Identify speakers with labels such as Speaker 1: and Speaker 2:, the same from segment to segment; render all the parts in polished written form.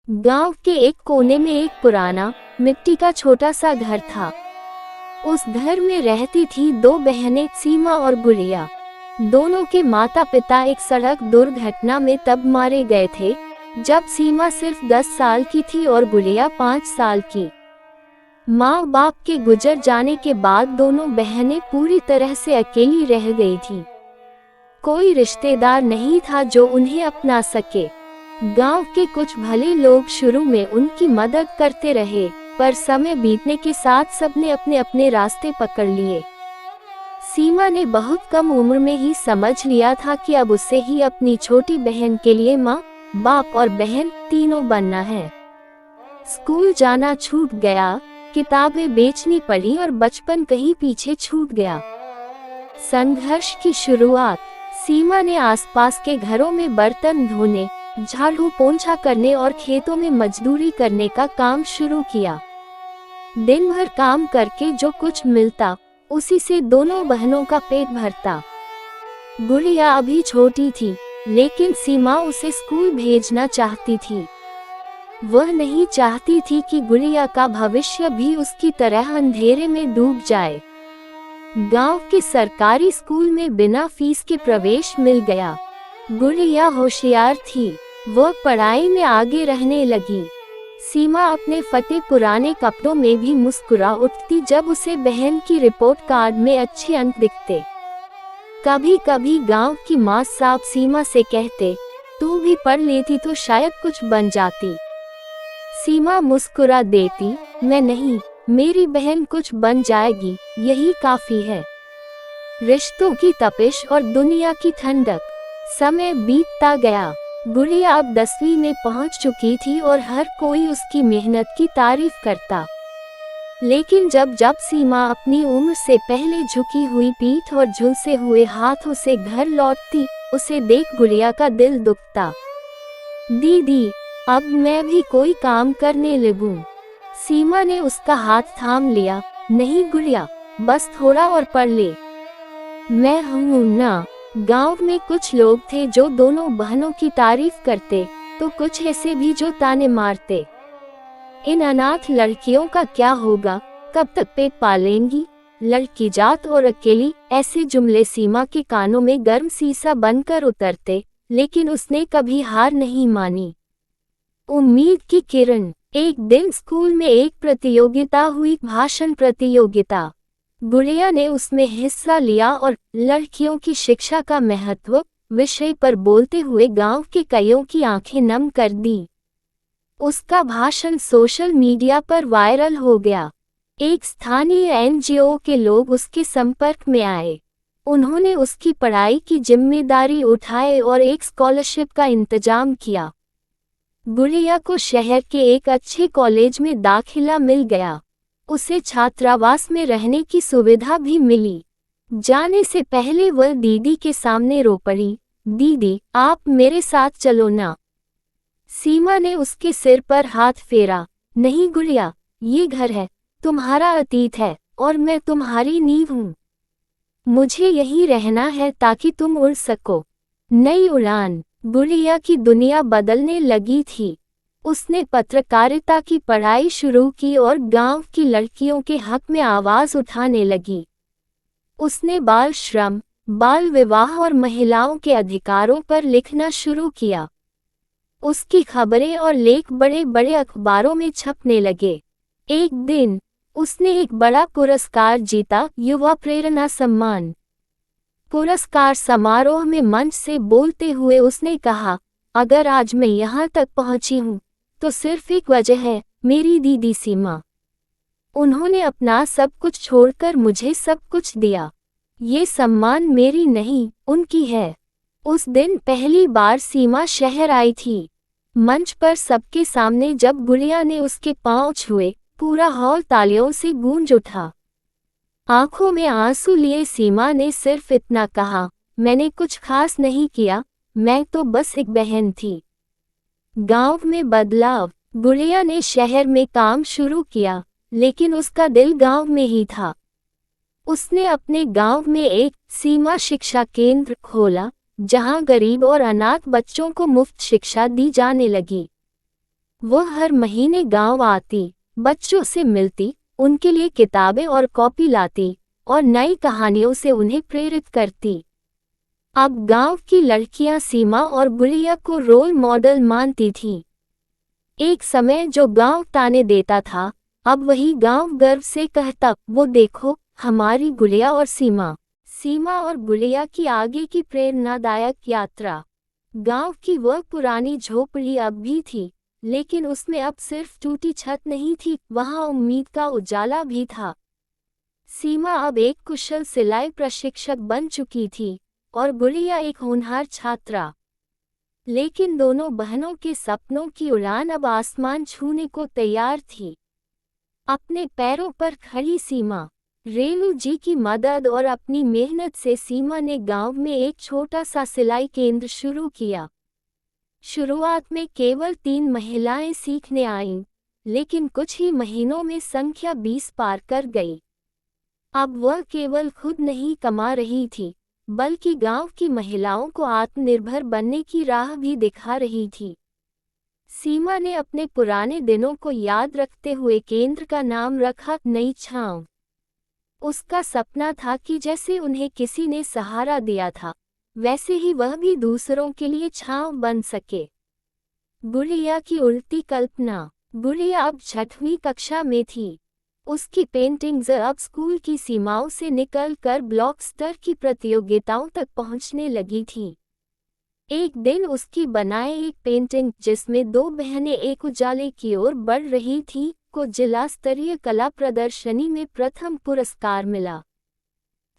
Speaker 1: गांव के एक कोने में एक पुराना मिट्टी का छोटा सा घर था। उस घर में रहती थी दो बहनें, सीमा और गुड़िया। दोनों के माता पिता एक सड़क दुर्घटना में तब मारे गए थे जब सीमा सिर्फ 10 साल की थी और गुड़िया 5 साल की। माँ बाप के गुजर जाने के बाद दोनों बहनें पूरी तरह से अकेली रह गई थीं। कोई रिश्तेदार नहीं था जो उन्हें अपना सके। गांव के कुछ भले लोग शुरू में उनकी मदद करते रहे, पर समय बीतने के साथ सबने अपने अपने रास्ते पकड़ लिए। सीमा ने बहुत कम उम्र में ही समझ लिया था कि अब उसे ही अपनी छोटी बहन के लिए माँ, बाप और बहन तीनों बनना है। स्कूल जाना छूट गया, किताबें बेचनी पड़ी और बचपन कहीं पीछे छूट गया। संघर्ष की शुरुआत सीमा ने आसपास के घरों में बर्तन धोने, झाड़ू पोंछा करने और खेतों में मजदूरी करने का काम शुरू किया। दिन भर काम करके जो कुछ मिलता उसी से दोनों बहनों का पेट भरता। गुड़िया अभी छोटी थी, लेकिन सीमा उसे स्कूल भेजना चाहती थी। वह नहीं चाहती थी कि गुड़िया का भविष्य भी उसकी तरह अंधेरे में डूब जाए। गांव के सरकारी स्कूल में बिना फीस के प्रवेश मिल गया। गुड़िया होशियार थी, वह पढ़ाई में आगे रहने लगी। सीमा अपने फटे पुराने कपड़ों में भी मुस्कुरा उठती जब उसे बहन की रिपोर्ट कार्ड में अच्छे अंक दिखते। कभी कभी गांव की माँ साहब सीमा से कहते, तू भी पढ़ लेती तो शायद कुछ बन जाती। सीमा मुस्कुरा देती, मैं नहीं, मेरी बहन कुछ बन जाएगी, यही काफी है। रिश्तों की तपिश और दुनिया की ठंडक। समय बीतता गया। गुड़िया अब 10वीं में पहुंच चुकी थी और हर कोई उसकी मेहनत की तारीफ करता। लेकिन जब जब सीमा अपनी उम्र से पहले झुकी हुई पीठ और झुलसे हुए हाथों से घर लौटती, उसे देख गुड़िया का दिल दुखता। दीदी, अब मैं भी कोई काम करने लगूं। सीमा ने उसका हाथ थाम लिया। नहीं गुड़िया, बस थोड़ा और पढ़ ले। मैं हूं ना। गांव में कुछ लोग थे जो दोनों बहनों की तारीफ करते, तो कुछ ऐसे भी जो ताने मारते। इन अनाथ लड़कियों का क्या होगा, कब तक पेट पालेंगी, लड़की जात और अकेली, ऐसे जुमले सीमा के कानों में गर्म सीसा बनकर उतरते, लेकिन उसने कभी हार नहीं मानी। उम्मीद की किरण। एक दिन स्कूल में एक प्रतियोगिता हुई, भाषण प्रतियोगिता। गुड़िया ने उसमें हिस्सा लिया और लड़कियों की शिक्षा का महत्व विषय पर बोलते हुए गांव के कईयों की आंखें नम कर दी। उसका भाषण सोशल मीडिया पर वायरल हो गया। एक स्थानीय एनजीओ के लोग उसके संपर्क में आए। उन्होंने उसकी पढ़ाई की जिम्मेदारी उठाई और एक स्कॉलरशिप का इंतजाम किया। गुड़िया को शहर के एक अच्छे कॉलेज में दाखिला मिल गया। उसे छात्रावास में रहने की सुविधा भी मिली। जाने से पहले वह दीदी के सामने रो पड़ी, दीदी, आप मेरे साथ चलो ना। सीमा ने उसके सिर पर हाथ फेरा। नहीं गुड़िया, ये घर है, तुम्हारा अतीत है, और मैं तुम्हारी नींव हूँ। मुझे यहीं रहना है ताकि तुम उड़ सको। नई उड़ान। गुड़िया की दुनिया बदलने लगी थी। उसने पत्रकारिता की पढ़ाई शुरू की और गांव की लड़कियों के हक में आवाज उठाने लगी। उसने बाल श्रम, बाल विवाह और महिलाओं के अधिकारों पर लिखना शुरू किया। उसकी खबरें और लेख बड़े बड़े अखबारों में छपने लगे। एक दिन उसने एक बड़ा पुरस्कार जीता, युवा प्रेरणा सम्मान। पुरस्कार समारोह में मंच से बोलते हुए उसने कहा, अगर आज मैं यहाँ तक पहुँची हूँ तो सिर्फ एक वजह है, मेरी दीदी सीमा। उन्होंने अपना सब कुछ छोड़कर मुझे सब कुछ दिया। ये सम्मान मेरी नहीं, उनकी है। उस दिन पहली बार सीमा शहर आई थी। मंच पर सबके सामने जब गुड़िया ने उसके पांव छुए, पूरा हॉल तालियों से गूंज उठा। आंखों में आंसू लिए सीमा ने सिर्फ इतना कहा, मैंने कुछ खास नहीं किया, मैं तो बस एक बहन थी। गांव में बदलाव। गुड़िया ने शहर में काम शुरू किया, लेकिन उसका दिल गांव में ही था। उसने अपने गांव में एक सीमा शिक्षा केंद्र खोला, जहां गरीब और अनाथ बच्चों को मुफ्त शिक्षा दी जाने लगी। वो हर महीने गांव आती, बच्चों से मिलती, उनके लिए किताबें और कॉपी लाती और नई कहानियों से उन्हें प्रेरित करती। अब गांव की लड़कियां सीमा और गुड़िया को रोल मॉडल मानती थीं। एक समय जो गांव ताने देता था, अब वही गांव गर्व से कहता, वो देखो हमारी गुड़िया और सीमा। सीमा और गुड़िया की आगे की प्रेरणादायक यात्रा। गांव की वह पुरानी झोपड़ी अब भी थी, लेकिन उसमें अब सिर्फ टूटी छत नहीं थी, वहां उम्मीद का उजाला भी था। सीमा अब एक कुशल सिलाई प्रशिक्षक बन चुकी थी और गुड़िया एक होनहार छात्रा। लेकिन दोनों बहनों के सपनों की उड़ान अब आसमान छूने को तैयार थी। अपने पैरों पर खड़ी सीमा, रेणु जी की मदद और अपनी मेहनत से सीमा ने गांव में एक छोटा सा सिलाई केंद्र शुरू किया। शुरुआत में केवल 3 महिलाएं सीखने आईं, लेकिन कुछ ही महीनों में संख्या 20 पार कर गई। अब वह केवल खुद नहीं कमा रही थी, बल्कि गांव की महिलाओं को आत्मनिर्भर बनने की राह भी दिखा रही थी। सीमा ने अपने पुराने दिनों को याद रखते हुए केंद्र का नाम रखा नई छांव। उसका सपना था कि जैसे उन्हें किसी ने सहारा दिया था, वैसे ही वह भी दूसरों के लिए छांव बन सके। गुड़िया की उल्टी कल्पना। गुड़िया अब 6वीं कक्षा में थी। उसकी पेंटिंग्स अब स्कूल की सीमाओं से निकलकर ब्लॉक स्तर की प्रतियोगिताओं तक पहुंचने लगी थीं। एक दिन उसकी बनाए एक पेंटिंग, जिसमें 2 बहनें एक उजाले की ओर बढ़ रही थीं, को जिला स्तरीय कला प्रदर्शनी में प्रथम पुरस्कार मिला।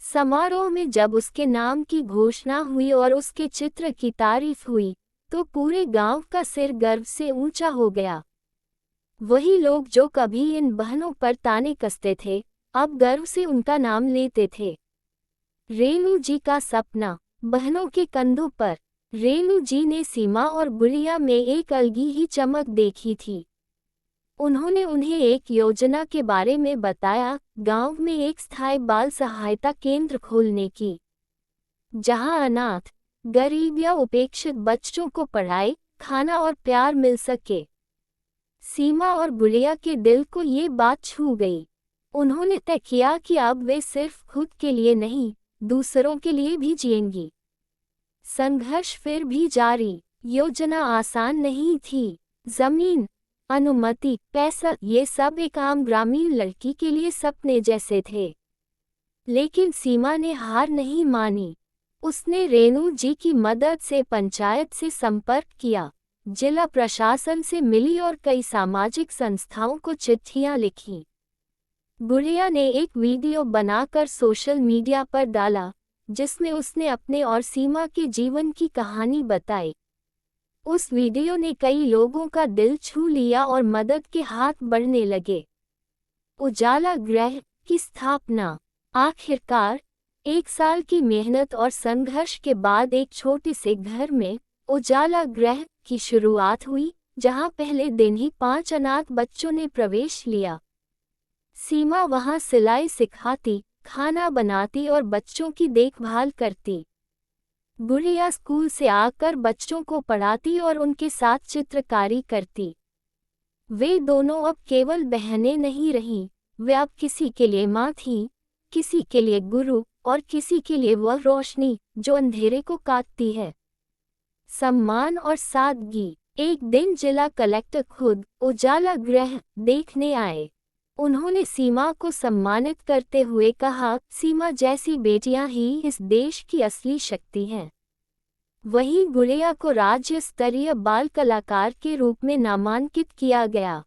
Speaker 1: समारोह में जब उसके नाम की घोषणा हुई और उसके चित्र की तारीफ हुई, तो पूरे गांव का सिर गर्व से ऊंचा हो गया। वही लोग जो कभी इन बहनों पर ताने कसते थे, अब गर्व से उनका नाम लेते थे। रेणु जी का सपना। बहनों के कंधों पर। रेणु जी ने सीमा और गुड़िया में एक अलगी ही चमक देखी थी। उन्होंने उन्हें एक योजना के बारे में बताया, गांव में एक स्थायी बाल सहायता केंद्र खोलने की, जहां अनाथ, गरीब या उपेक्षित बच्चों को पढ़ाई, खाना और प्यार मिल सके। सीमा और गुड़िया के दिल को ये बात छू गई। उन्होंने तय किया कि अब वे सिर्फ खुद के लिए नहीं, दूसरों के लिए भी जिएंगी। संघर्ष फिर भी जारी। योजना आसान नहीं थी। जमीन, अनुमति, पैसा, ये सब एक आम ग्रामीण लड़की के लिए सपने जैसे थे। लेकिन सीमा ने हार नहीं मानी। उसने रेणु जी की मदद से पंचायत से संपर्क किया, जिला प्रशासन से मिली और कई सामाजिक संस्थाओं को चिट्ठियां लिखीं। गुड़िया ने एक वीडियो बनाकर सोशल मीडिया पर डाला, जिसमें उसने अपने और सीमा के जीवन की कहानी बताई। उस वीडियो ने कई लोगों का दिल छू लिया और मदद के हाथ बढ़ने लगे। उजाला गृह की स्थापना। आखिरकार 1 साल की मेहनत और संघर्ष के बाद एक छोटे से घर में उजाला गृह की शुरुआत हुई, जहां पहले दिन ही 5 अनाथ बच्चों ने प्रवेश लिया। सीमा वहां सिलाई सिखाती, खाना बनाती और बच्चों की देखभाल करती। गुड़िया स्कूल से आकर बच्चों को पढ़ाती और उनके साथ चित्रकारी करती। वे दोनों अब केवल बहनें नहीं रहीं, वे अब किसी के लिए माँ थीं, किसी के लिए गुरु और किसी के लिए वह रोशनी जो अंधेरे को काटती है। सम्मान और सादगी। एक दिन जिला कलेक्टर खुद उजाला गृह देखने आए। उन्होंने सीमा को सम्मानित करते हुए कहा, सीमा जैसी बेटियां ही इस देश की असली शक्ति हैं। वहीं गुड़िया को राज्य स्तरीय बाल कलाकार के रूप में नामांकित किया गया।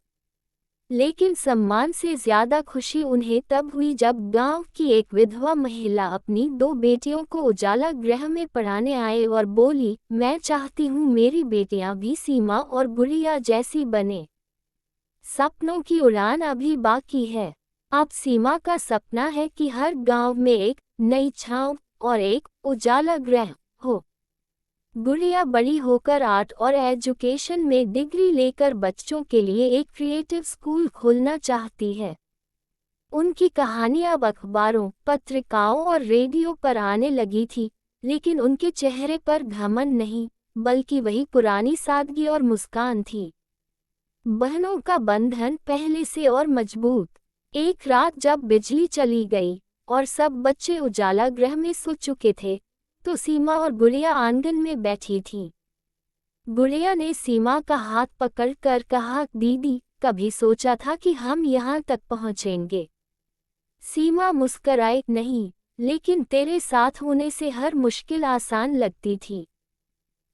Speaker 1: लेकिन सम्मान से ज्यादा खुशी उन्हें तब हुई जब गांव की एक विधवा महिला अपनी 2 बेटियों को उजाला गृह में पढ़ाने आए और बोली, मैं चाहती हूँ मेरी बेटियां भी सीमा और गुड़िया जैसी बने। सपनों की उड़ान अभी बाकी है। अब सीमा का सपना है कि हर गांव में एक नई छांव और एक उजाला गृह हो। गुड़िया बड़ी होकर आर्ट और एजुकेशन में डिग्री लेकर बच्चों के लिए एक क्रिएटिव स्कूल खोलना चाहती है। उनकी कहानी अब अखबारों, पत्रिकाओं और रेडियो पर आने लगी थी, लेकिन उनके चेहरे पर घमंड नहीं, बल्कि वही पुरानी सादगी और मुस्कान थी। बहनों का बंधन पहले से और मजबूत। एक रात जब बिजली चली गई और सब बच्चे उजाला गृह में सो चुके थे, तो सीमा और गुड़िया आंगन में बैठी थीं। गुड़िया ने सीमा का हाथ पकड़कर कहा, दीदी, कभी सोचा था कि हम यहाँ तक पहुँचेंगे? सीमा मुस्कराई, नहीं, लेकिन तेरे साथ होने से हर मुश्किल आसान लगती थी।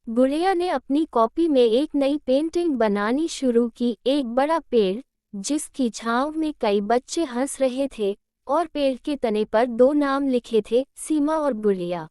Speaker 1: गुड़िया ने अपनी कॉपी में एक नई पेंटिंग बनानी शुरू की, एक बड़ा पेड़ जिसकी छांव में कई बच्चे हंस रहे थे और पेड़ के तने पर दो नाम लिखे थे, सीमा और गुड़िया।